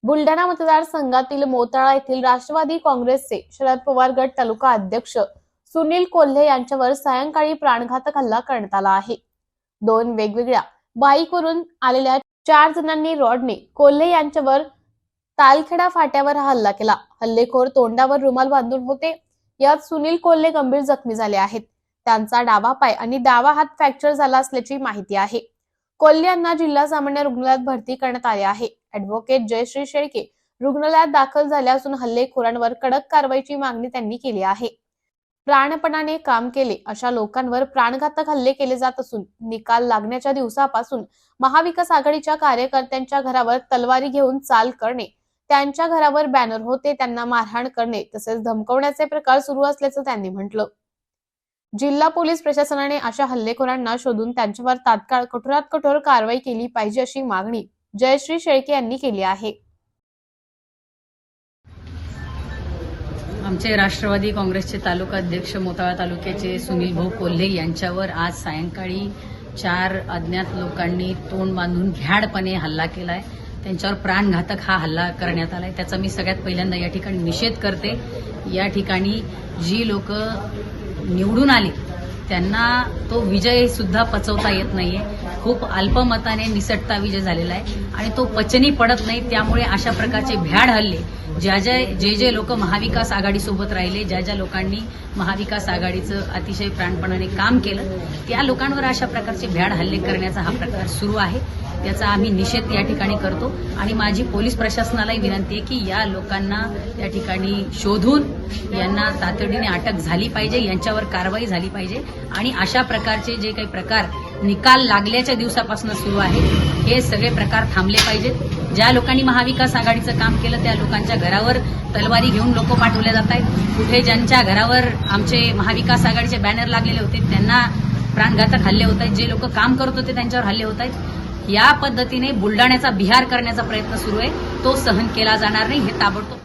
बुलढाणा मतदारसंघातील मोताळा येथील राष्ट्रवादी काँग्रेसचे शरद पवार गट तालुका अध्यक्ष सुनील कोल्हे यांच्यावर सायंकाळी प्राणघातक हल्ला करण्यात आला आहे। दोन वेगवेगळ्या बाईकवरून आलेल्या 4 जणांनी रॉडने कोल्हे यांच्यावर तालखेडा फाट्यावर हल्ला केला। हल्लेखोर तोंडावर रुमाल बांधून होते। यात सुनील कोल्हे गंभीर जखमी झाले आहेत। त्यांचा डावा पाय आणि डावा हात फ्रॅक्चर झाला असल्याची माहिती आहे। कोल्हे यांना जिल्हा सामान्य रुग्णालयात भरती करण्यात आले आहे। ॲडव्होकेट जयश्री शेळके रुग्णालयात दाखल झाले असून हल्लेखोरांवर कडक कारवाईची मागणी त्यांनी केली आहे। प्राणपणाने काम केले अशा लोकांवर प्राणघातक हल्ले केले जात असून निकाल लागण्याच्या दिवसापासून महाविकास आघाडीच्या कार्यकर्त्यांच्या घरावर तलवारी घेऊन चाल करणे, त्यांच्या घरावर बॅनर होते त्यांना मारहाण करणे तसेच धमकवण्याचे प्रकार सुरू असल्याचं त्यांनी म्हटलं। जिल्हा पोलीस प्रशासनाने अशा हल्लेखोरांना शोधून त्यांच्यावर तात्काळ कठोरात कठोर कारवाई केली पाहिजे अशी मागणी जयश्री शेळके यांनी केली आहे। आमचे राष्ट्रवादी काँग्रेसचे तालुका अध्यक्ष मोताळा तालुक्याचे सुनील भाऊ कोल्हे यांच्यावर आज सायंकाळी 4 अज्ञात लोकांनी तोंड बांधून भ्याडपणे हल्ला केलाय। त्यांच्यावर प्राणघातक हा हल्ला करण्यात आलाय। त्याचा मी सगळ्यात पहिल्यांदा या ठिकाणी निषेध करते। या ठिकाणी जी लोक निवडून आले त्यांना तो विजय सुद्धा पचवता येत नाहीये। खूप अल्पमताने निसटता विजय झालेला आहे आणि तो पचनी पडत नाही। त्यामुळे अशा प्रकारचे भ्याड हल्ले जे लोक महाविकास आघाडी सोबत राहिले, ज्या लोकांनी महाविकास आघाडीचं अतिशय प्राणपणाने काम केलं, त्या लोकांवर अशा प्रकारचे भ्याड हल्ले करण्याचा हा प्रकार सुरू आहे। त्याचा आम्ही निषेध या ठिकाणी करतो आणि माझी पोलीस प्रशासनालाही विनंती आहे की या लोकांना या ठिकाणी शोधून यांना तातडीने अटक झाली पाहिजे, यांच्यावर कारवाई झाली पाहिजे आणि अशा प्रकारचे जे काही प्रकार निकाल लागल्याच्या दिवसापासून सुरू आहे हे सगळे प्रकार थांबले पाहिजेत। ज्या लोकांनी महाविकास आघाडीचं काम केलं त्या लोकांच्या घरावर तलवारी घेऊन लोक पाठवले जात आहेत। कुठे ज्यांच्या घरावर आमचे महाविकास आघाडीचे बॅनर लागलेले होते त्यांना प्राणघातक हल्ले होत आहेत। जे लोक काम करत होते त्यांच्यावर हल्ले होत आहेत। या पद्धतीने बुलढाण्याचा बिहार करण्याचा प्रयत्न सुरू आहे, तो सहन केला जाणार नाही, हे ताबडतोब